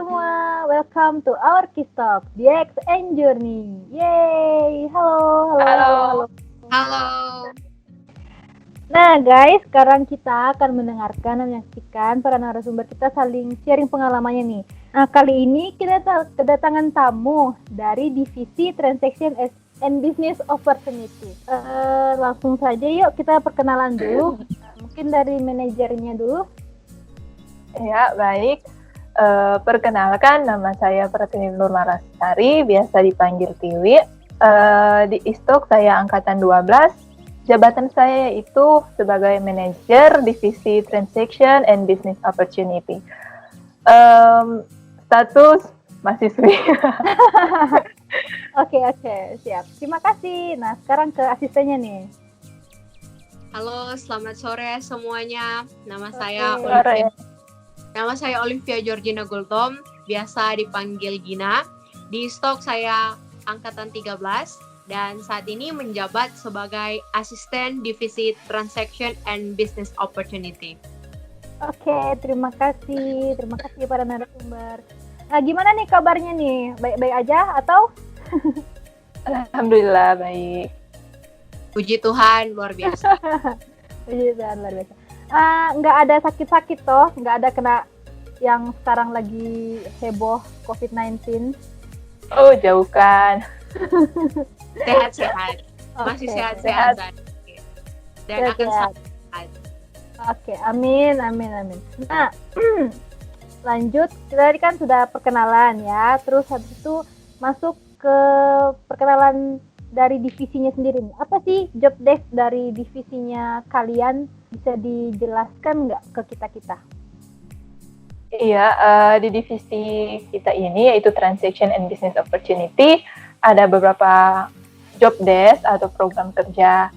semua, welcome to our Kistok, DX and Journey. Yeay, halo. Halo. Nah guys, sekarang kita akan mendengarkan dan menyaksikan para narasumber kita saling sharing pengalamannya nih. Nah kali ini kita kedatangan tamu dari divisi Transaction and Business Opportunity. Langsung saja yuk kita perkenalan dulu. Mungkin dari manajernya dulu. Ya, baik. Perkenalkan, nama saya Pratiwi Nur Marastari, biasa dipanggil Tiwi. Di Istok saya angkatan 12. Jabatan saya itu sebagai manajer divisi Transaction and Business Opportunity. Status mahasiswi. Oke, siap. Terima kasih. Nah, sekarang ke asistennya nih. Halo, selamat sore semuanya. Nama saya Olivia Georgina Gultom, biasa dipanggil Gina. Di Stok saya angkatan 13 dan saat ini menjabat sebagai asisten divisi Transaction and Business Opportunity. Oke, terima kasih para narasumber. Nah, gimana nih kabarnya nih? Baik-baik aja atau? Alhamdulillah baik. Puji Tuhan, luar biasa. Puji Tuhan, luar biasa. Nggak ada sakit-sakit toh? Nggak ada kena yang sekarang lagi heboh COVID-19? Oh, jauhkan. Sehat-sehat. Masih sehat-sehat. Dan akan sehat. Oke, amin. Nah, lanjut. Tadi kan sudah perkenalan ya. Terus habis itu masuk ke perkenalan dari divisinya sendiri nih. Apa sih job desk dari divisinya kalian? Bisa dijelaskan nggak ke kita-kita? Iya, di divisi kita ini yaitu Transaction and Business Opportunity ada beberapa job desk atau program kerja,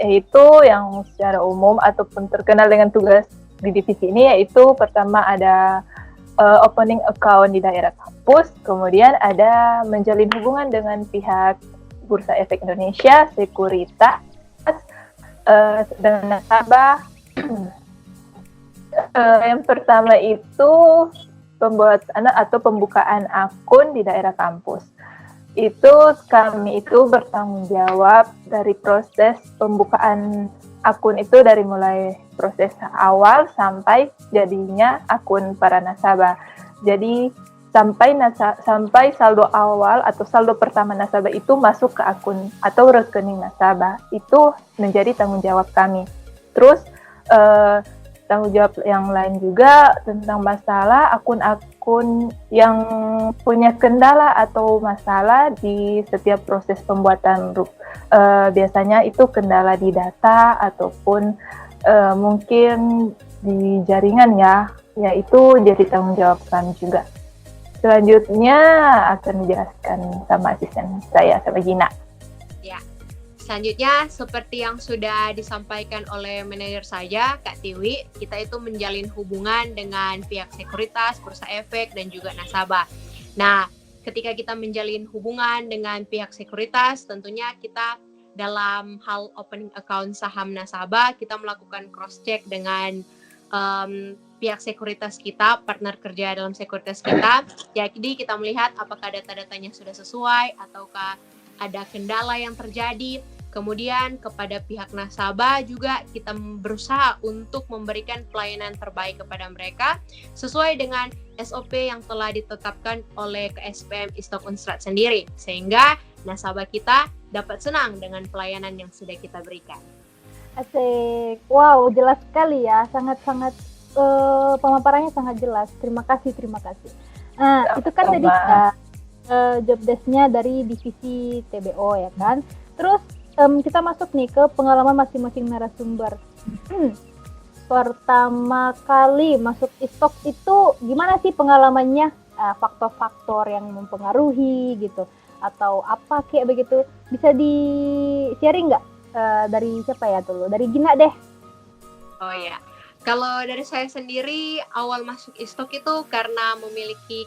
yaitu yang secara umum ataupun terkenal dengan tugas di divisi ini, yaitu pertama ada opening account di daerah kampus, kemudian ada menjalin hubungan dengan pihak Bursa Efek Indonesia, sekuritas, dengan nasabah. Yang pertama itu pembuatan atau pembukaan akun di daerah kampus. Kami itu bertanggung jawab dari proses pembukaan akun itu dari mulai proses awal sampai jadinya akun para nasabah. Jadi sampai saldo awal atau saldo pertama nasabah itu masuk ke akun atau rekening nasabah, itu menjadi tanggung jawab kami. Terus tanggung jawab yang lain juga tentang masalah akun-akun yang punya kendala atau masalah di setiap proses pembuatan RUP. Biasanya itu kendala di data ataupun mungkin di jaringan ya itu jadi tanggung jawab kami juga. Selanjutnya akan dijelaskan sama asisten saya, sama Gina. Ya, selanjutnya seperti yang sudah disampaikan oleh manajer saya, Kak Tiwi, kita itu menjalin hubungan dengan pihak sekuritas, Bursa Efek, dan juga nasabah. Nah, ketika kita menjalin hubungan dengan pihak sekuritas, tentunya kita dalam hal opening account saham nasabah, kita melakukan cross-check dengan pihak sekuritas kita, partner kerja dalam sekuritas kita. Jadi kita melihat apakah data-datanya sudah sesuai ataukah ada kendala yang terjadi. Kemudian kepada pihak nasabah juga kita berusaha untuk memberikan pelayanan terbaik kepada mereka sesuai dengan SOP yang telah ditetapkan oleh KSPM Istok Unstrat sendiri, sehingga nasabah kita dapat senang dengan pelayanan yang sudah kita berikan. Asik, wow, jelas sekali ya, sangat-sangat pemaparannya sangat jelas. Terima kasih. Nah, itu kan tadi job desk-nya dari divisi TBO ya kan. Terus kita masuk nih ke pengalaman masing-masing narasumber. Pertama kali masuk Istok itu gimana sih pengalamannya? Faktor-faktor yang mempengaruhi gitu atau apa kayak begitu, bisa di-sharing nggak? Dari siapa ya dulu? Dari Gina deh. Oh ya, kalau dari saya sendiri awal masuk Istok itu karena memiliki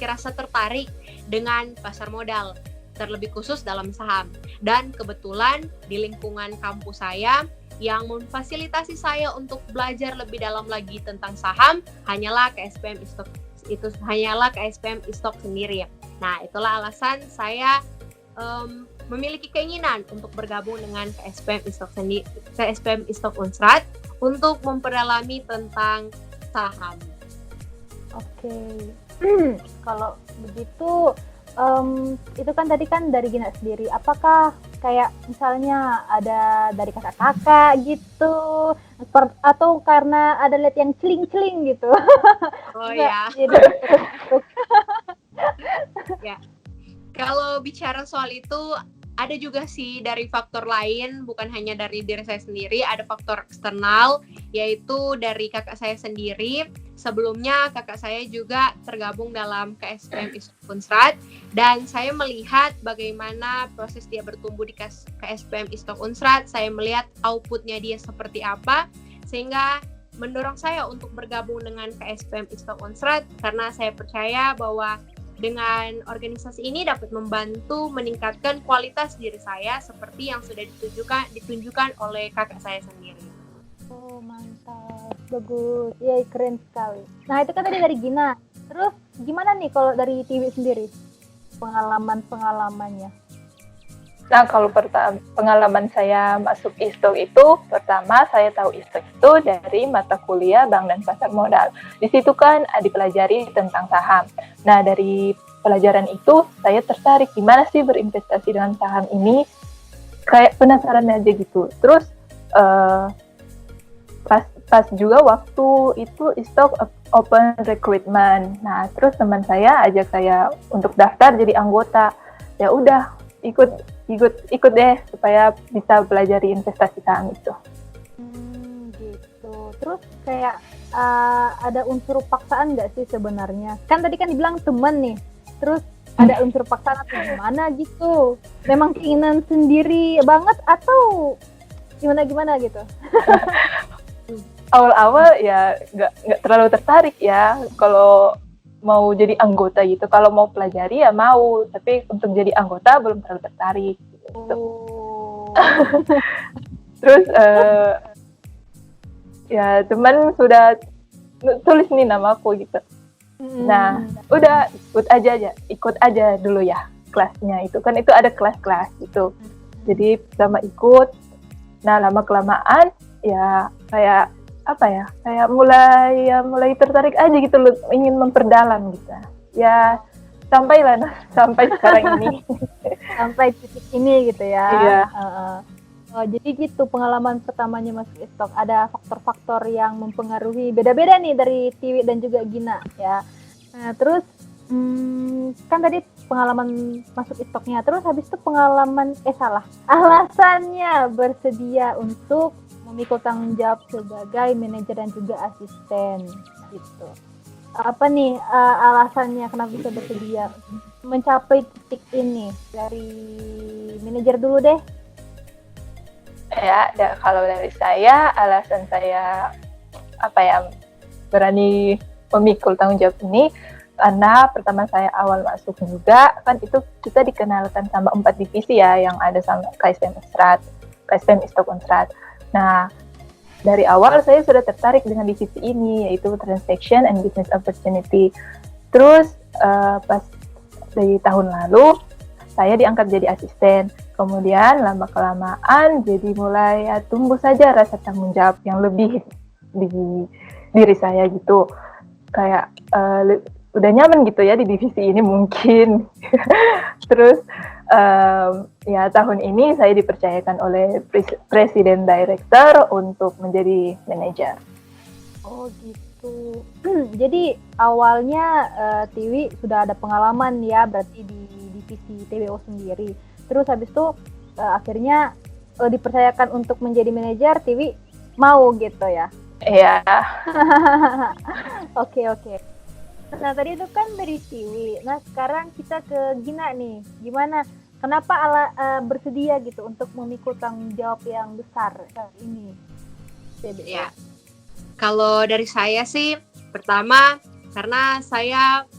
rasa tertarik dengan pasar modal, terlebih khusus dalam saham. Dan kebetulan di lingkungan kampus saya yang memfasilitasi saya untuk belajar lebih dalam lagi tentang saham hanyalah KSPM Istok sendiri. Nah, itulah alasan saya memiliki keinginan untuk bergabung dengan KSPM Istok Unsrat untuk memperdalami tentang saham. Oke. Kalau begitu, itu kan tadi kan dari Gina sendiri. Apakah kayak misalnya ada dari kakak-kakak gitu, atau karena ada lihat yang celing-celing gitu? Oh Enggak, ya. jadi Ya. Kalau bicara soal itu, ada juga sih dari faktor lain, bukan hanya dari diri saya sendiri, ada faktor eksternal, yaitu dari kakak saya sendiri. Sebelumnya kakak saya juga tergabung dalam KSPM Istok Unsrat, dan saya melihat bagaimana proses dia bertumbuh di KSPM Istok Unsrat, saya melihat outputnya dia seperti apa, sehingga mendorong saya untuk bergabung dengan KSPM Istok Unsrat, karena saya percaya bahwa dengan organisasi ini dapat membantu meningkatkan kualitas diri saya seperti yang sudah ditunjukkan oleh kakak saya sendiri. oh mantap, bagus, ya keren sekali. Nah itu kan tadi dari Gina. Terus gimana nih kalau dari Tiwi sendiri pengalamannya? Nah, kalau pengalaman saya masuk Istok itu, pertama saya tahu Istok itu dari mata kuliah Bank dan Pasar Modal. Di situ kan dipelajari tentang saham. Nah, dari pelajaran itu saya tertarik gimana sih berinvestasi dengan saham ini. Kayak penasaran aja gitu. Terus pas juga waktu itu Istok open recruitment. Nah, terus teman saya ajak saya untuk daftar jadi anggota. Ya udah, ikut deh supaya bisa pelajari investasi saham itu. Gitu. Terus kayak ada unsur paksaan nggak sih sebenarnya? Kan tadi kan dibilang temen nih. Terus ada unsur paksaan atau gimana gitu? Memang keinginan sendiri banget atau gimana gitu? Awal-awal ya nggak terlalu tertarik ya kalau mau jadi anggota gitu. Kalau mau pelajari ya mau, tapi untuk jadi anggota belum terlalu tertarik. Gitu. Oh. Terus ya teman sudah tulis nih nama aku gitu. Nah, udah ikut aja dulu ya kelasnya itu. Kan itu ada kelas-kelas gitu. Jadi pertama ikut. Nah, lama kelamaan ya kayak kayak mulai tertarik aja gitu loh, ingin memperdalam gitu. Ya sampai sekarang ini. Sampai titik ini gitu ya. Iya. Jadi gitu pengalaman pertamanya masuk Istok, ada faktor-faktor yang mempengaruhi beda-beda nih dari Tiwi dan juga Gina ya. Nah, terus kan tadi pengalaman masuk Istoknya, terus habis itu alasannya bersedia untuk memikul tanggung jawab sebagai manajer dan juga asisten gitu. Apa nih alasannya kenapa bisa bersedia mencapai titik ini? Dari manajer dulu deh. Ya, kalau dari saya, alasan saya berani memikul tanggung jawab ini karena pertama saya awal masuk juga kan itu kita dikenalkan sama 4 divisi ya yang ada sama KSPM Istok Unsrat. Nah, dari awal saya sudah tertarik dengan divisi ini, yaitu Transaction and Business Opportunity. Terus pas dari tahun lalu, saya diangkat jadi asisten. Kemudian lama-kelamaan jadi mulai tumbuh saja rasa tanggung jawab yang lebih di diri saya gitu. Kayak udah nyaman gitu ya di divisi ini mungkin. Terus ya tahun ini saya dipercayakan oleh Presiden Director untuk menjadi manajer. Oh gitu. Jadi awalnya Tiwi sudah ada pengalaman ya berarti di divisi TBO sendiri. Terus habis itu akhirnya dipercayakan untuk menjadi manajer, Tiwi mau gitu ya? Iya. Oke. Nah tadi itu kan dari Tiwi. Nah sekarang kita ke Gina nih. Gimana? Kenapa bersedia gitu untuk memikul tanggung jawab yang besar saat ini? TBO. Ya. Kalau dari saya sih, pertama karena saya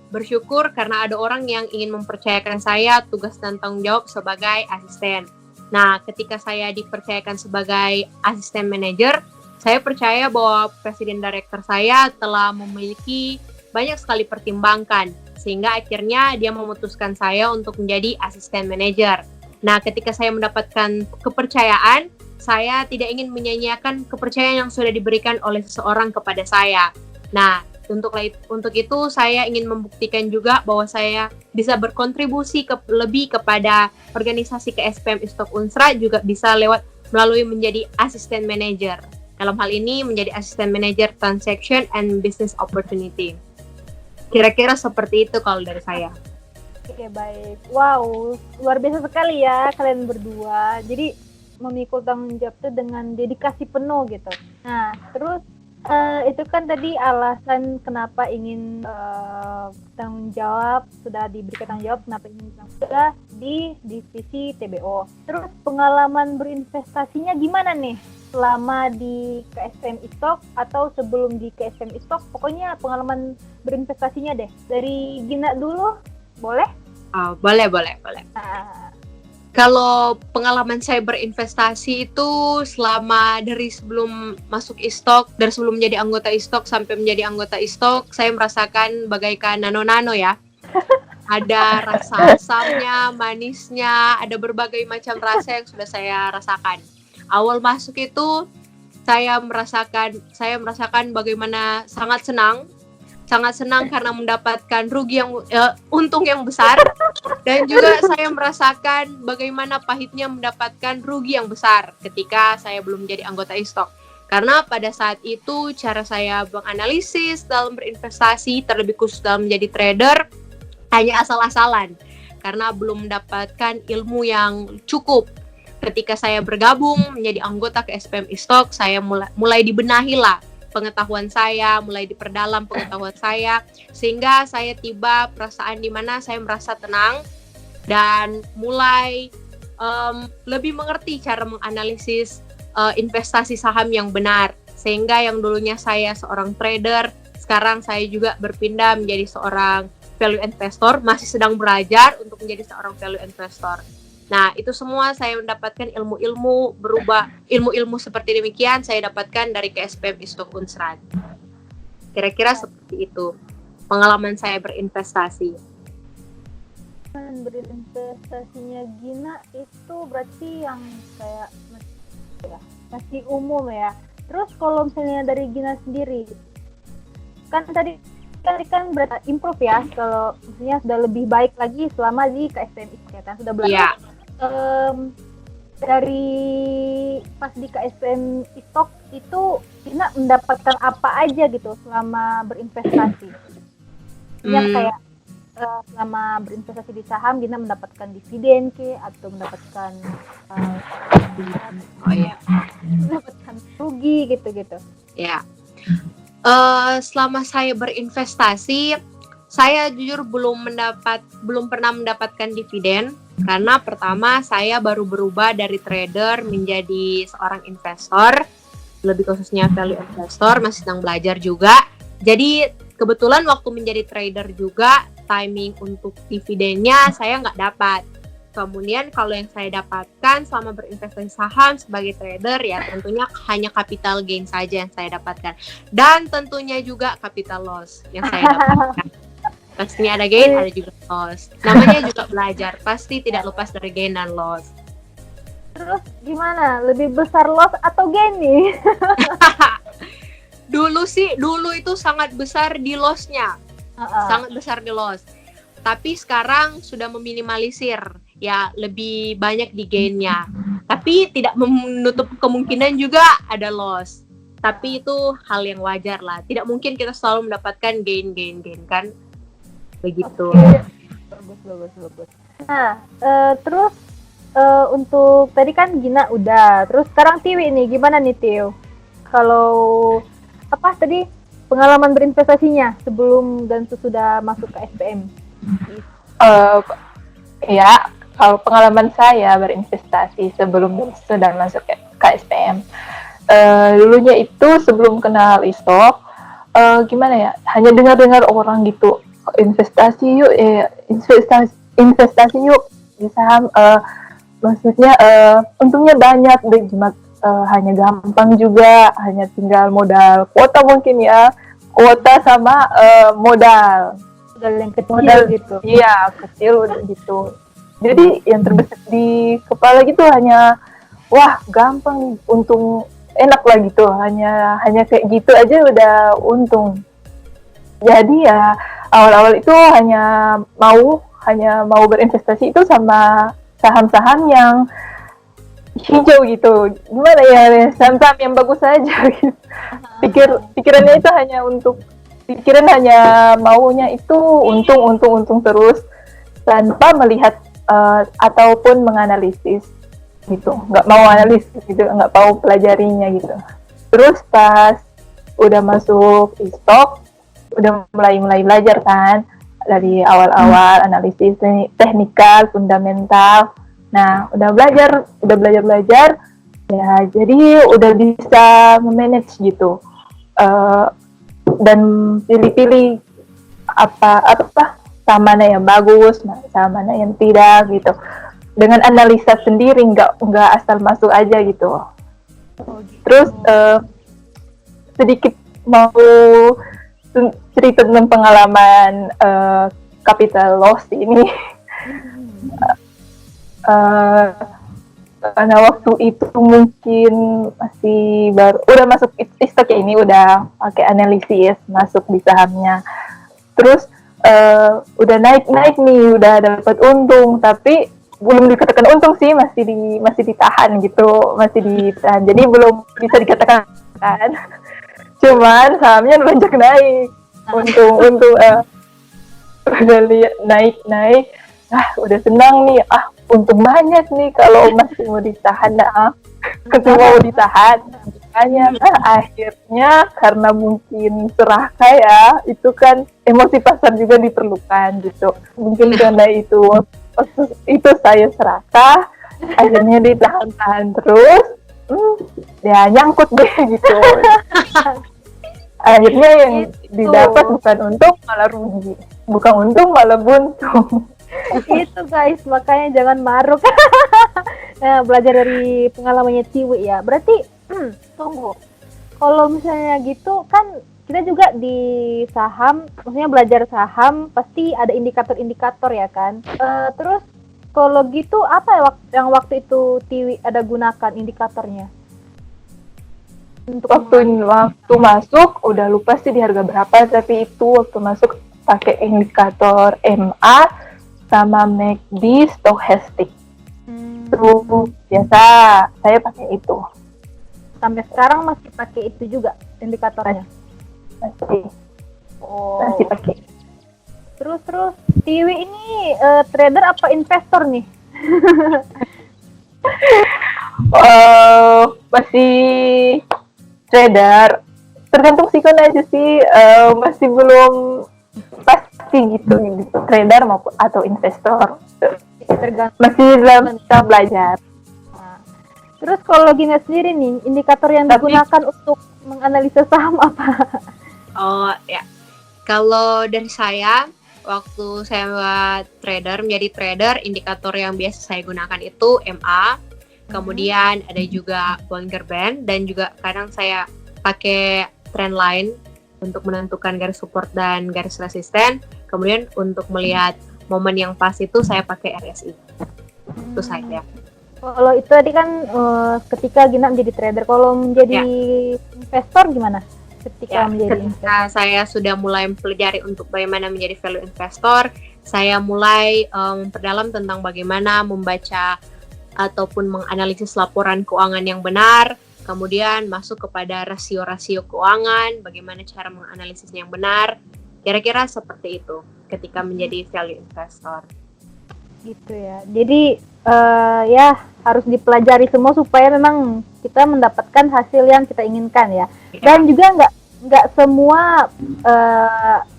bersyukur karena ada orang yang ingin mempercayakan saya tugas dan tanggung jawab sebagai asisten. Nah, ketika saya dipercayakan sebagai asisten manajer, saya percaya bahwa presiden direktur saya telah memiliki banyak sekali pertimbangan, sehingga akhirnya dia memutuskan saya untuk menjadi asisten manajer. Nah, ketika saya mendapatkan kepercayaan, saya tidak ingin menyia-nyiakan kepercayaan yang sudah diberikan oleh seseorang kepada saya. Nah, untuk itu saya ingin membuktikan juga bahwa saya bisa berkontribusi lebih kepada organisasi KSPM Istok Unsra, juga bisa melalui menjadi asisten manager. Dalam hal ini menjadi asisten manager transaction and business opportunity. Kira-kira seperti itu kalau dari saya. Oke, baik. Wow, luar biasa sekali ya kalian berdua. Jadi memikul tanggung jawab itu dengan dedikasi penuh gitu. Nah, terus itu kan tadi alasan kenapa ingin tanggung jawab, sudah diberikan tanggung jawab, kenapa ingin sudah di divisi TBO. Terus pengalaman berinvestasinya gimana nih? Selama di KSPM Istok atau sebelum di KSPM Istok, pokoknya pengalaman berinvestasinya deh. Dari Gina dulu, boleh? Boleh. Nah. Kalau pengalaman saya berinvestasi itu selama dari sebelum masuk Istok, dari sebelum menjadi anggota Istok sampai menjadi anggota Istok, saya merasakan bagaikan nano-nano ya. Ada rasa asamnya, manisnya, ada berbagai macam rasa yang sudah saya rasakan. Awal masuk itu saya merasakan bagaimana sangat senang karena mendapatkan untung yang besar, dan juga saya merasakan bagaimana pahitnya mendapatkan rugi yang besar ketika saya belum menjadi anggota Istok. Karena pada saat itu cara saya menganalisis dalam berinvestasi, terlebih khusus dalam menjadi trader, hanya asal-asalan karena belum mendapatkan ilmu yang cukup. Ketika saya bergabung menjadi anggota ke SPM Istok, saya mulai dibenahilah pengetahuan saya, mulai diperdalam pengetahuan saya, sehingga saya tiba perasaan di mana saya merasa tenang dan mulai lebih mengerti cara menganalisis investasi saham yang benar. Sehingga yang dulunya saya seorang trader, sekarang saya juga berpindah menjadi seorang value investor, masih sedang belajar untuk menjadi seorang value investor. Nah, itu semua saya mendapatkan ilmu-ilmu seperti demikian saya dapatkan dari KSPM Istok Unsra. Kira-kira seperti itu pengalaman saya berinvestasi. Berinvestasinya Gina itu berarti yang kayak masih umum ya. Terus kalau misalnya dari Gina sendiri, kan tadi kan berarti improve ya, kalau misalnya sudah lebih baik lagi selama di KSPM Istok kan sudah belajar. Yeah. Dari pas di KSPM Istok itu Gina mendapatkan apa aja gitu selama berinvestasi? Kayak selama berinvestasi di saham Gina mendapatkan dividen atau mendapatkan mendapatkan rugi gitu-gitu. Ya. Selama saya berinvestasi, saya jujur belum pernah mendapatkan dividen. Karena pertama saya baru berubah dari trader menjadi seorang investor, lebih khususnya value investor, masih sedang belajar juga. Jadi kebetulan waktu menjadi trader juga timing untuk dividennya saya nggak dapat. Kemudian kalau yang saya dapatkan selama berinvestasi saham sebagai trader ya tentunya hanya capital gain saja yang saya dapatkan. Dan tentunya juga capital loss yang saya dapatkan. Pastinya ada gain, ada juga loss. Namanya juga belajar, pasti tidak lepas dari gain dan loss. Terus gimana? Lebih besar loss atau gain nih? Dulu itu sangat besar di loss-nya. Sangat besar di loss. Tapi sekarang sudah meminimalisir, ya lebih banyak di gain-nya. Tapi tidak menutup kemungkinan juga ada loss. Tapi itu hal yang wajar lah. Tidak mungkin kita selalu mendapatkan gain kan? Begitu. Bagus. Nah, terus untuk tadi kan Gina udah, terus sekarang Tiwi nih, gimana nih Tio? Kalau apa tadi pengalaman berinvestasinya sebelum dan sesudah masuk ke SPM? Ya, kalau pengalaman saya berinvestasi sebelum dan sesudah masuk ke SPM, dulunya itu sebelum kenal Istok, gimana ya? Hanya dengar orang gitu. Investasi yuk di saham, maksudnya untungnya banyak deh, cuma hanya gampang juga, hanya tinggal modal kuota mungkin ya, kuota sama modal Modal yang kecil modal gitu. iya kecil udah gitu. Jadi yang terbesit di kepala gitu hanya wah gampang nih, untung enak lah gitu, hanya kayak gitu aja udah untung. Jadi ya awal-awal itu hanya mau berinvestasi itu sama saham-saham yang hijau gitu, gimana ya, saham-saham yang bagus saja gitu. Pikirannya itu hanya maunya itu untung terus tanpa melihat ataupun menganalisis gitu, nggak mau analisis gitu, nggak mau pelajarinya gitu. Terus pas udah masuk e-stock, udah mulai belajar kan dari awal-awal analisis teknikal, fundamental. Nah, udah belajar ya, jadi udah bisa memanage gitu. Dan pilih-pilih apa saham mana yang bagus, saham mana yang tidak gitu. Dengan analisa sendiri, nggak asal masuk aja gitu. Terus sedikit mau cerita tentang pengalaman capital loss ini. Karena waktu itu mungkin masih udah masuk e-stock ya, ini udah pakai analisis masuk di sahamnya. Terus udah naik nih, udah dapat untung, tapi belum dikatakan untung sih, masih ditahan gitu, jadi belum bisa dikatakan kan. Cuman sahamnya melonjak naik, untung udah lihat naik, udah senang nih, untung banyak nih, kalau masih mau ditahan akhirnya karena mungkin serakah ya, itu kan emosi pasar juga diperlukan gitu, mungkin karena itu waktu itu saya serakah, akhirnya ditahan terus, ya nyangkut deh gitu. Akhirnya yang didapat bukan untung malah rugi, bukan untung malah buntung. Itu guys, makanya jangan maruk. Nah, belajar dari pengalamannya Tiwi ya. Berarti tunggu, kalau misalnya gitu kan kita juga di saham, maksudnya belajar saham pasti ada indikator-indikator ya kan. Terus kalau gitu apa yang waktu itu Tiwi ada gunakan indikatornya? Untuk waktu masuk udah lupa sih di harga berapa, tapi itu waktu masuk pakai indikator MA sama MACD stochastic. Terus biasa saya pakai itu. Sampai sekarang masih pakai itu juga indikatornya? Masih pakai. Terus Tiwi ini trader apa investor nih? Masih trader, tergantung sikon aja sih, masih belum pasti gitu trader maupun atau investor, masih dalam tahap belajar. Terus kalau Gina sendiri nih, indikator yang digunakan untuk menganalisa saham apa? Oh ya, kalau dari saya waktu saya menjadi trader, indikator yang biasa saya gunakan itu MA. Kemudian ada juga Bollinger Band, dan juga kadang saya pakai trendline untuk menentukan garis support dan garis resisten. Kemudian untuk melihat momen yang pas itu saya pakai RSI. Itu saya. Kalau itu tadi kan ketika Gina menjadi trader, kalau menjadi investor gimana? Ketika saya sudah mulai mempelajari untuk bagaimana menjadi value investor, saya mulai memperdalam tentang bagaimana membaca ataupun menganalisis laporan keuangan yang benar, kemudian masuk kepada rasio-rasio keuangan, bagaimana cara menganalisisnya yang benar, kira-kira seperti itu ketika menjadi value investor. Gitu ya, jadi ya harus dipelajari semua supaya memang kita mendapatkan hasil yang kita inginkan ya. Dan juga nggak semua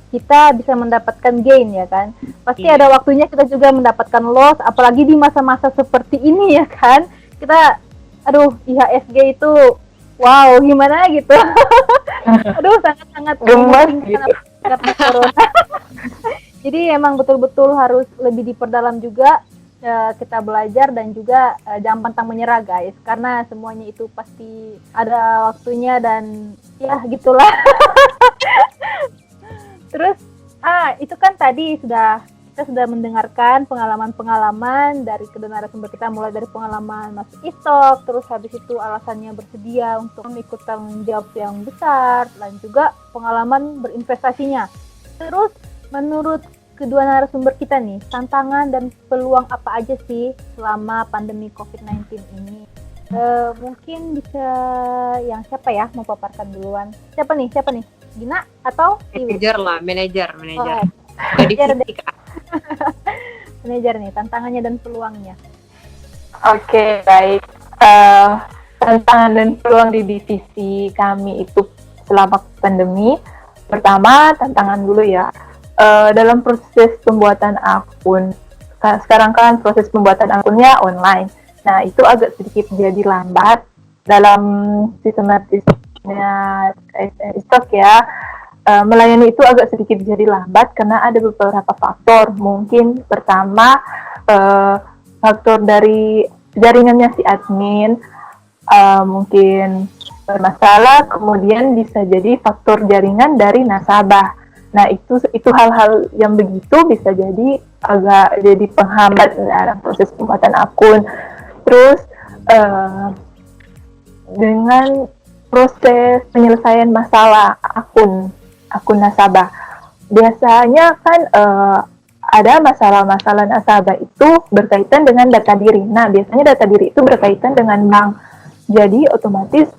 kita bisa mendapatkan gain ya kan, pasti ada waktunya kita juga mendapatkan loss, apalagi di masa-masa seperti ini ya kan, kita IHSG itu wow gimana gitu. Sangat gemas gitu. Corona. Jadi emang betul-betul harus lebih diperdalam juga kita belajar dan juga jangan pantang menyerah guys, karena semuanya itu pasti ada waktunya dan ya gitulah. Terus itu kan tadi kita sudah mendengarkan pengalaman-pengalaman dari kedua narasumber kita, mulai dari pengalaman masuk ISTOK, terus habis itu alasannya bersedia untuk mengikut tanggung jawab yang besar, dan juga pengalaman berinvestasinya. Terus menurut kedua narasumber kita nih, tantangan dan peluang apa aja sih selama pandemi COVID-19 ini? Mungkin bisa yang siapa ya mau paparkan duluan? Siapa nih? Gina atau Tiwi? Manajer. Manajer deh. Manajer nih, tantangannya dan peluangnya. Oke, baik. Tantangan dan peluang di divisi kami itu selama pandemi. Pertama, tantangan dulu ya. Dalam proses pembuatan akun, sekarang kan proses pembuatan akunnya online. Nah, itu agak sedikit jadi lambat dalam sistematisnya ISTOK ya. Melayani itu agak sedikit jadi lambat karena ada beberapa faktor. Mungkin pertama, faktor dari jaringannya si admin mungkin bermasalah, kemudian bisa jadi faktor jaringan dari nasabah. Nah, itu hal-hal yang begitu bisa jadi agak jadi penghambat dalam proses pembuatan akun. Terus dengan proses penyelesaian masalah akun nasabah, biasanya kan ada masalah-masalah nasabah itu berkaitan dengan data diri. Nah, biasanya data diri itu berkaitan dengan bank. Jadi otomatis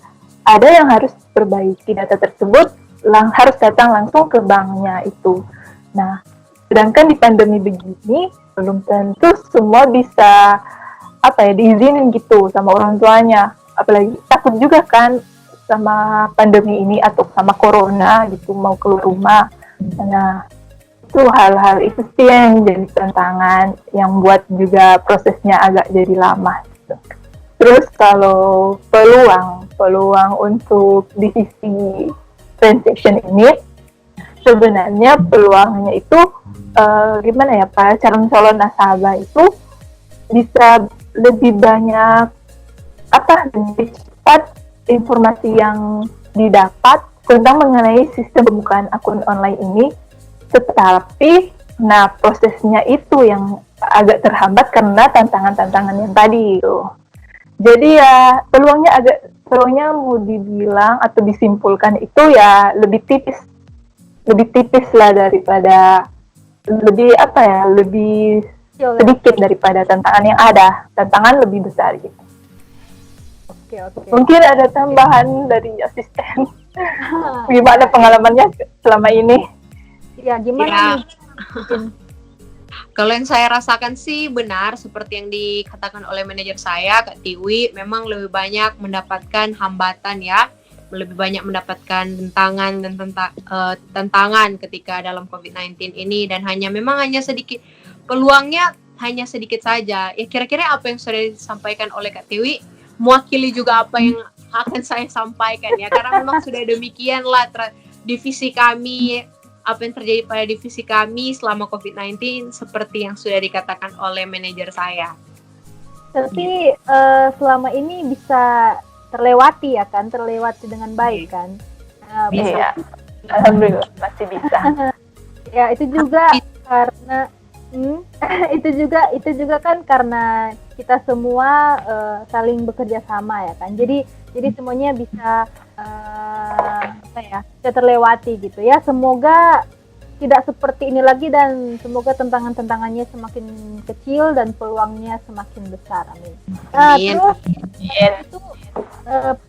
ada yang harus perbaiki data tersebut, harus datang langsung ke banknya itu. Nah, sedangkan di pandemi begini belum tentu semua bisa diizinin gitu sama orang tuanya. Apalagi takut juga kan sama pandemi ini atau sama corona gitu mau keluar rumah. Nah, itu hal-hal itu sih yang jadi tantangan yang buat juga prosesnya agak jadi lama gitu. Terus kalau peluang untuk divisi transaction ini, sebenarnya peluangnya itu gimana ya Pak, calon nasabah itu bisa lebih banyak lebih cepat informasi yang didapat tentang mengenai sistem pembukaan akun online ini, tetapi prosesnya itu yang agak terhambat karena tantangan-tantangan yang tadi itu. Jadi ya peluangnya mau dibilang atau disimpulkan itu ya lebih tipis lah daripada lebih sedikit daripada tantangan yang ada. Tantangan lebih besar gitu. Oke. Mungkin ada tambahan dari asisten. Gimana pengalamannya selama ini? Ya, gimana nih? Kalau yang saya rasakan sih benar seperti yang dikatakan oleh manajer saya, Kak Tiwi, memang lebih banyak mendapatkan hambatan ya, lebih banyak mendapatkan tantangan ketika dalam COVID-19 ini, dan memang hanya sedikit peluangnya, hanya sedikit saja. Ya kira-kira apa yang sudah disampaikan oleh Kak Tiwi mewakili juga apa yang akan saya sampaikan ya, karena memang sudah demikianlah divisi kami. Apa yang terjadi pada divisi kami selama COVID-19 seperti yang sudah dikatakan oleh manajer saya. Tapi selama ini bisa terlewati dengan baik kan? Bisa. Alhamdulillah masih bisa. Ya itu juga karena itu juga kan karena kita semua saling bekerja sama ya kan. Jadi semuanya bisa bisa terlewati gitu ya. Semoga tidak seperti ini lagi dan semoga tantangannya semakin kecil dan peluangnya semakin besar. Amin. Terus itu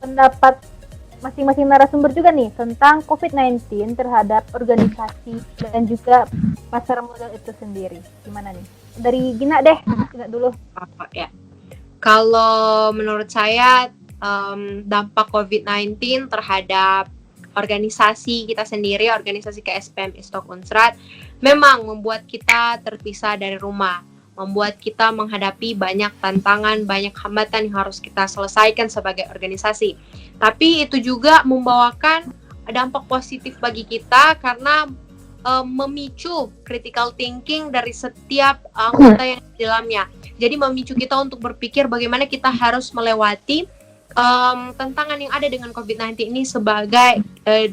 pendapat masing-masing narasumber juga nih tentang COVID-19 terhadap organisasi dan juga pasar modal itu sendiri. Gimana nih? Dari Gina deh, Gina dulu. Ya. Kalau menurut saya dampak COVID-19 terhadap organisasi kita sendiri, organisasi KSPM ISTOK Unsrat, memang membuat kita terpisah dari rumah, membuat kita menghadapi banyak tantangan, banyak hambatan yang harus kita selesaikan sebagai organisasi. Tapi itu juga membawakan dampak positif bagi kita karena memicu critical thinking dari setiap anggota yang di dalamnya. Jadi memicu kita untuk berpikir bagaimana kita harus melewati tantangan yang ada dengan COVID-19 ini sebagai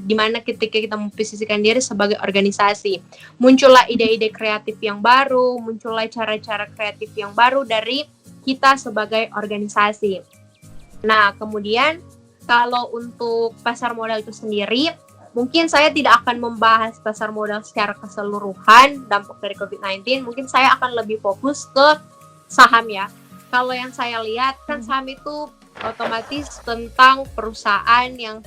dimana ketika kita memposisikan diri sebagai organisasi. Muncullah ide-ide kreatif yang baru, muncullah cara-cara kreatif yang baru dari kita sebagai organisasi. Nah, kemudian kalau untuk pasar modal itu sendiri, mungkin saya tidak akan membahas pasar modal secara keseluruhan dampak dari COVID-19. Mungkin saya akan lebih fokus ke saham ya. Kalau yang saya lihat kan saham itu otomatis tentang perusahaan yang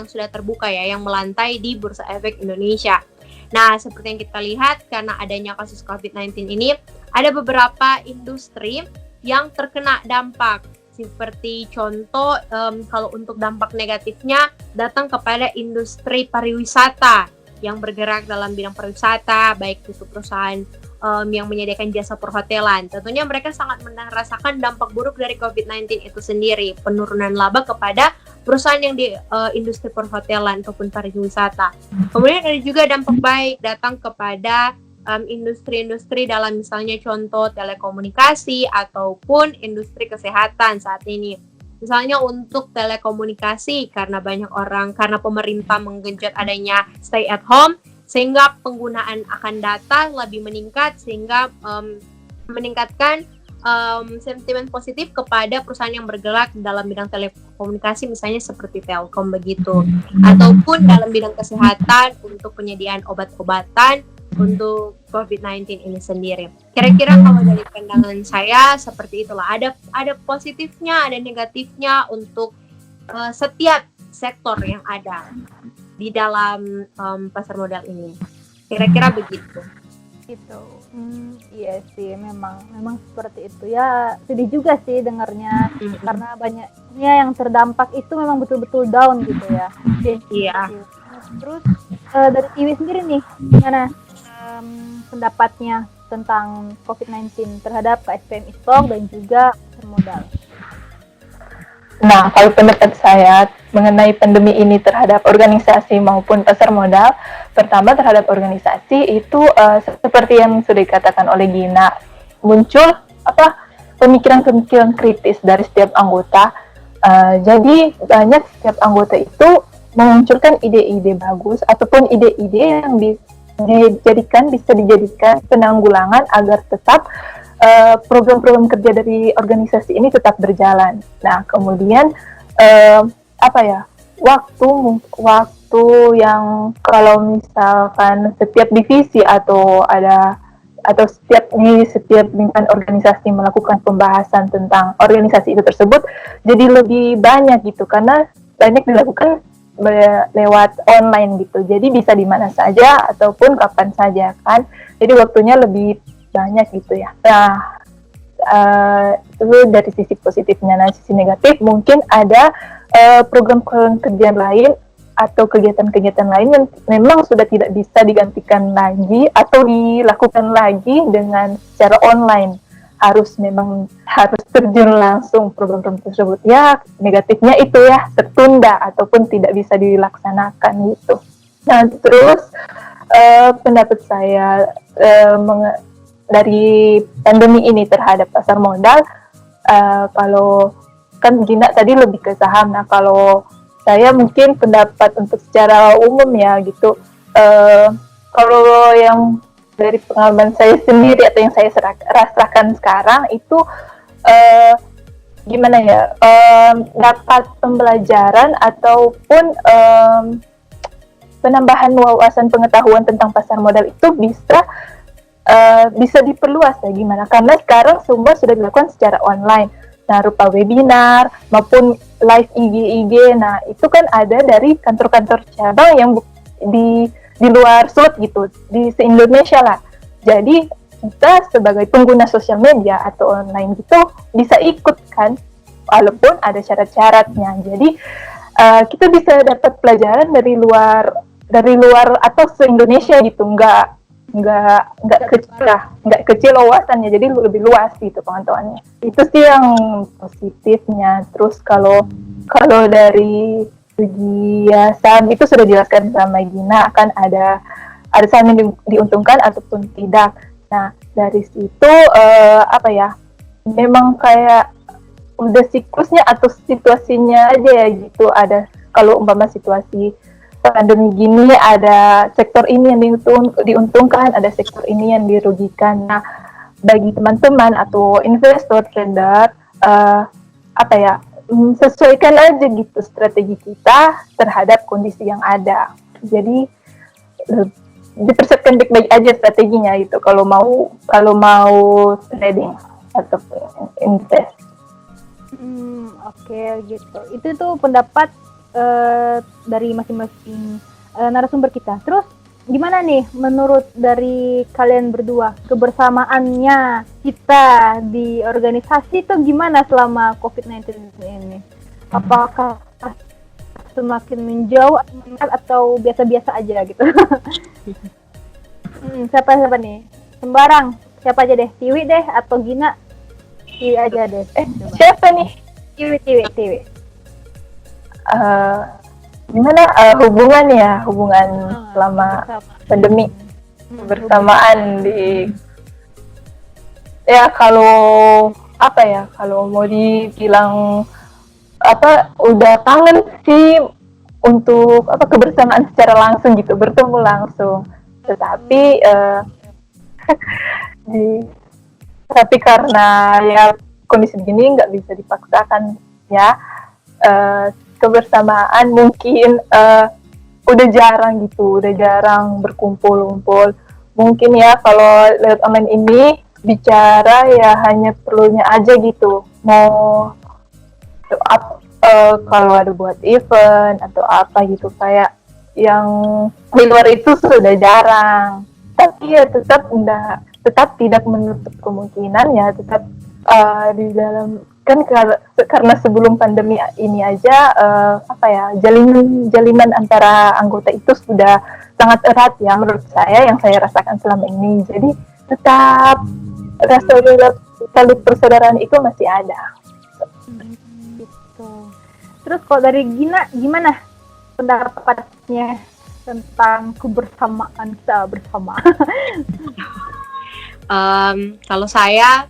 sudah terbuka ya, yang melantai di Bursa Efek Indonesia. Nah, seperti yang kita lihat karena adanya kasus COVID-19 ini, ada beberapa industri yang terkena dampak. Seperti contoh, kalau untuk dampak negatifnya datang kepada industri pariwisata yang bergerak dalam bidang pariwisata, baik itu perusahaan yang menyediakan jasa perhotelan. Tentunya mereka sangat merasakan dampak buruk dari COVID-19 itu sendiri, penurunan laba kepada perusahaan yang di industri perhotelan ataupun pariwisata. Kemudian ada juga dampak baik datang kepada industri-industri dalam misalnya contoh telekomunikasi ataupun industri kesehatan saat ini. Misalnya untuk telekomunikasi karena pemerintah menggenjot adanya stay at home, sehingga penggunaan akan data lebih meningkat, sehingga meningkatkan sentimen positif kepada perusahaan yang bergerak dalam bidang telekomunikasi, misalnya seperti Telkom begitu, ataupun dalam bidang kesehatan untuk penyediaan obat-obatan untuk COVID-19 ini sendiri. Kira-kira kalau dari pandangan saya seperti itulah, ada positifnya, ada negatifnya untuk setiap sektor yang ada di dalam pasar modal ini. Kira-kira begitu. Gitu. Iya sih, memang seperti itu ya. Sedih juga sih dengarnya, karena banyaknya yang terdampak itu memang betul-betul down gitu ya. Iya. Terus dari Iwi sendiri nih, gimana pendapatnya tentang COVID-19 terhadap KSPM Istok dan juga pasar modal? Nah, kalau pendapat saya mengenai pandemi ini terhadap organisasi maupun pasar modal, pertama terhadap organisasi itu seperti yang sudah dikatakan oleh Gina, muncul pemikiran-pemikiran kritis dari setiap anggota. Jadi banyak setiap anggota itu memunculkan ide-ide bagus ataupun ide-ide yang bisa dijadikan penanggulangan agar tetap program-program kerja dari organisasi ini tetap berjalan. Nah, kemudian waktu yang kalau misalkan setiap divisi atau setiap lingkungan organisasi melakukan pembahasan tentang organisasi itu tersebut jadi lebih banyak gitu, karena banyak dilakukan lewat online gitu. Jadi bisa di mana saja ataupun kapan saja kan. Jadi waktunya lebih banyak gitu ya. Nah, itu dari sisi positifnya. Nah, sisi negatif mungkin ada program kerja lain atau kegiatan-kegiatan lain yang memang sudah tidak bisa digantikan lagi atau dilakukan lagi dengan secara online. Harus terjun langsung program-program tersebut. Ya, negatifnya itu ya tertunda ataupun tidak bisa dilaksanakan gitu. Nah, terus pendapat saya dari pandemi ini terhadap pasar modal, kalau kan Gina tadi lebih ke saham. Nah, kalau saya mungkin pendapat untuk secara umum ya gitu. Kalau yang dari pengalaman saya sendiri atau yang saya rasakan sekarang itu dapat pembelajaran ataupun penambahan wawasan pengetahuan tentang pasar modal itu bisa diperluas ya gimana, karena sekarang semua sudah dilakukan secara online. Nah, rupa webinar maupun live IG. Nah, itu kan ada dari kantor-kantor cabang yang di luar Sulut gitu, di se-Indonesia lah. Jadi kita sebagai pengguna sosial media atau online gitu bisa ikut kan, walaupun ada syarat-syaratnya. Jadi kita bisa dapat pelajaran dari luar atau se-Indonesia gitu, nggak kecil wawasannya, jadi lebih luas gitu pengetahuannya. Itu sih yang positifnya. Terus kalau dari segi saham itu sudah dijelaskan sama Gina, akan ada saham yang diuntungkan ataupun tidak. Nah, dari situ memang kayak udah siklusnya atau situasinya aja ya gitu. Ada kalau umpama situasi pandemi gini ada sektor ini yang diuntungkan, ada sektor ini yang dirugikan. Nah, bagi teman-teman atau investor trader apa ya, sesuaikan aja gitu strategi kita terhadap kondisi yang ada. Jadi dipersiapkan baik-baik aja strateginya itu kalau mau trading atau invest. Oke, gitu. Itu tuh pendapat dari masing-masing narasumber kita. Terus gimana nih menurut dari kalian berdua kebersamaannya kita di organisasi itu gimana selama COVID-19 ini? Apakah semakin menjauh atau biasa-biasa aja gitu? Siapa nih? Sembarang. Siapa aja deh? Tiwi deh atau Gina? Tiwi aja deh. Siapa nih? Tiwi. Gimana hubungan selama pandemi bersamaan di ya kalau mau dibilang udah kangen sih untuk kebersamaan secara langsung gitu, bertemu langsung, tetapi tapi karena ya kondisi begini nggak bisa dipaksakan ya, kebersamaan mungkin udah jarang berkumpul. Mungkin ya kalau lewat online ini bicara ya hanya perlunya aja gitu, mau kalau ada buat event atau apa gitu, kayak yang di luar itu sudah jarang. Tapi ya tetap tidak menutup kemungkinan ya, tetap di dalam kan karena sebelum pandemi ini aja jalinan antara anggota itu sudah sangat erat ya menurut saya, yang saya rasakan selama ini. Jadi tetap rasa tali persaudaraan itu masih ada. Gitu. Terus kalau dari Gina gimana pendapatnya tentang kebersamaan kita bersama? Kalau saya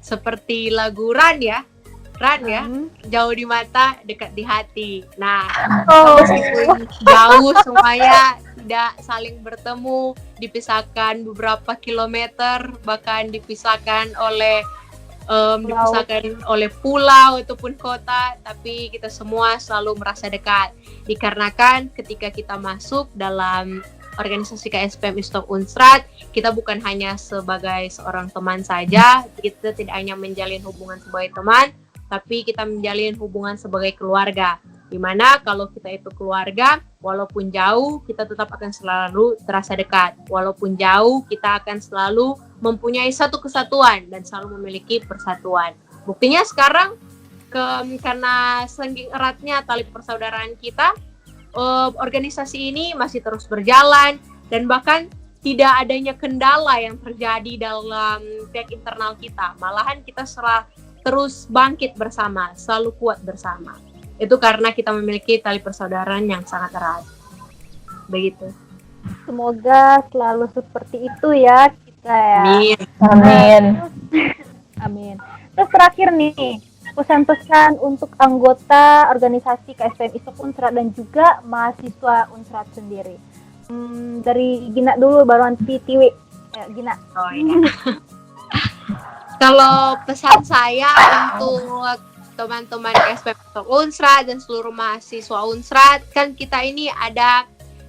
seperti lagu Ran ya, jauh di mata, dekat di hati. Nah, meskipun jauh semuanya tidak saling bertemu, dipisahkan beberapa kilometer, bahkan dipisahkan oleh pulau ataupun kota, tapi kita semua selalu merasa dekat. Dikarenakan ketika kita masuk dalam organisasi KSPM ISTOP Unstrat, kita bukan hanya sebagai seorang teman saja, kita tidak hanya menjalin hubungan sebagai teman, tapi kita menjalin hubungan sebagai keluarga. Dimana kalau kita itu keluarga, walaupun jauh, kita tetap akan selalu terasa dekat. Walaupun jauh, kita akan selalu mempunyai satu kesatuan dan selalu memiliki persatuan. Buktinya sekarang, karena saking eratnya tali persaudaraan kita, organisasi ini masih terus berjalan, dan bahkan tidak adanya kendala yang terjadi dalam pihak internal kita. Malahan kita terus bangkit bersama, selalu kuat bersama. Itu karena kita memiliki tali persaudaraan yang sangat erat. Begitu. Semoga selalu seperti itu ya kita ya. Amin. Terus terakhir nih, pesan-pesan untuk anggota organisasi KSPM ISTOP Unstrat dan juga mahasiswa Unstrat sendiri. Dari Gina dulu, baru nanti Tiwi. Ya, Gina. Oh iya. Kalau pesan saya untuk teman-teman KSPM ISTOP Unstrat dan seluruh mahasiswa Unstrat, kan kita ini ada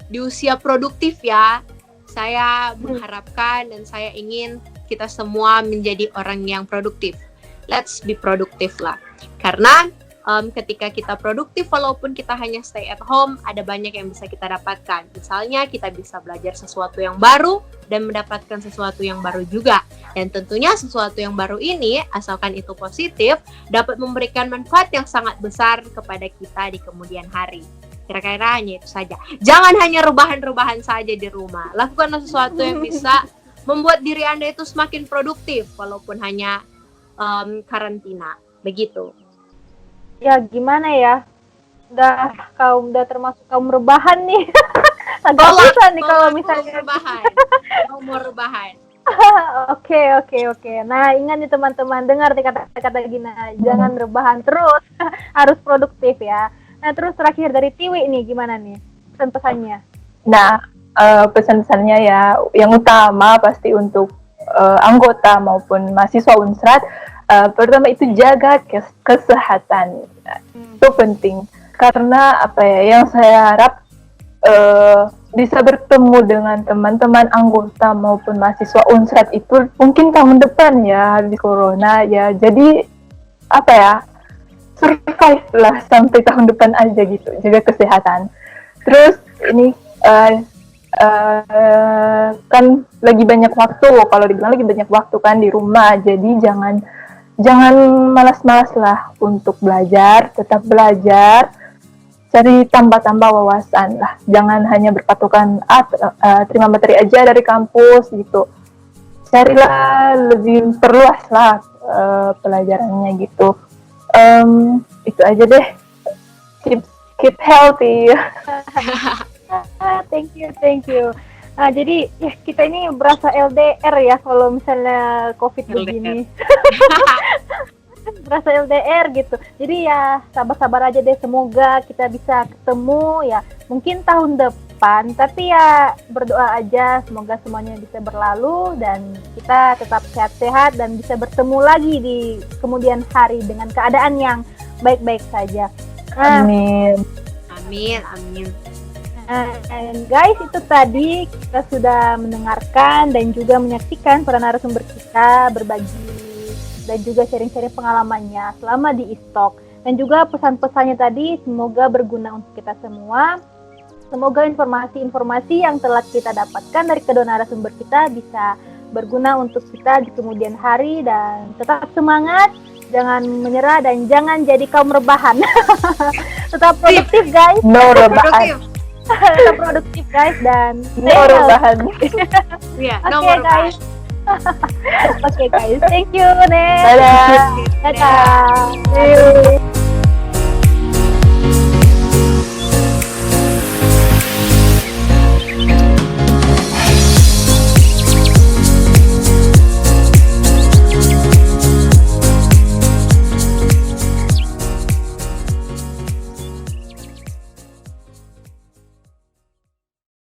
di usia produktif ya. Saya mengharapkan dan saya ingin kita semua menjadi orang yang produktif. Let's be produktif lah. Karena ketika kita produktif, walaupun kita hanya stay at home, ada banyak yang bisa kita dapatkan. Misalnya kita bisa belajar sesuatu yang baru dan mendapatkan sesuatu yang baru juga. Dan tentunya sesuatu yang baru ini, asalkan itu positif, dapat memberikan manfaat yang sangat besar kepada kita di kemudian hari. Kira-kira hanya itu saja. Jangan hanya rebahan-rebahan saja di rumah. Lakukanlah sesuatu yang bisa membuat diri Anda itu semakin produktif, walaupun hanya karantina. Begitu. Ya gimana ya? Udah termasuk kaum rebahan nih. Agak susah nih kalau misalnya mau rebahan. Oke. Nah, ingat nih teman-teman, dengar nih kata-kata Gina, jangan rebahan terus, harus produktif ya. Nah, terus terakhir dari Tiwi nih, gimana nih pesan-pesannya? Nah, pesan-pesannya ya, yang utama pasti untuk anggota maupun mahasiswa Unsrat, pertama itu jaga kesehatan, itu penting. Karena apa ya, yang saya harap bisa bertemu dengan teman-teman anggota maupun mahasiswa Unsrat itu mungkin tahun depan ya, habis corona ya. Jadi apa ya, survive lah sampai tahun depan aja gitu, jaga kesehatan. Terus ini kan lagi banyak waktu, kalau dibilang lagi banyak waktu kan di rumah, jadi jangan malas-malas lah untuk belajar, tetap belajar, cari tambah-tambah wawasan lah, jangan hanya berpatokan terima materi aja dari kampus gitu, carilah lebih perluas lah pelajarannya gitu. Itu aja deh, keep healthy. Thank you. Nah, jadi ya kita ini berasa LDR ya kalau misalnya COVID begini. Berasa LDR gitu. Jadi ya sabar-sabar aja deh, semoga kita bisa ketemu ya. Mungkin tahun depan, tapi ya berdoa aja semoga semuanya bisa berlalu dan kita tetap sehat-sehat dan bisa bertemu lagi di kemudian hari dengan keadaan yang baik-baik saja. Amin. And guys, itu tadi kita sudah mendengarkan dan juga menyaksikan para narasumber kita berbagi dan juga sharing-sharing pengalamannya selama di ISTOK. Dan juga pesan-pesannya tadi semoga berguna untuk kita semua. Semoga informasi-informasi yang telah kita dapatkan dari kedua narasumber kita bisa berguna untuk kita di kemudian hari, dan tetap semangat, jangan menyerah dan jangan jadi kaum rebahan. Tetap produktif guys. No rebahan. Tetap produktif guys dan no rebahan. Iya, Oke guys. Oke guys, thank you Nen. Dadah. Dadah.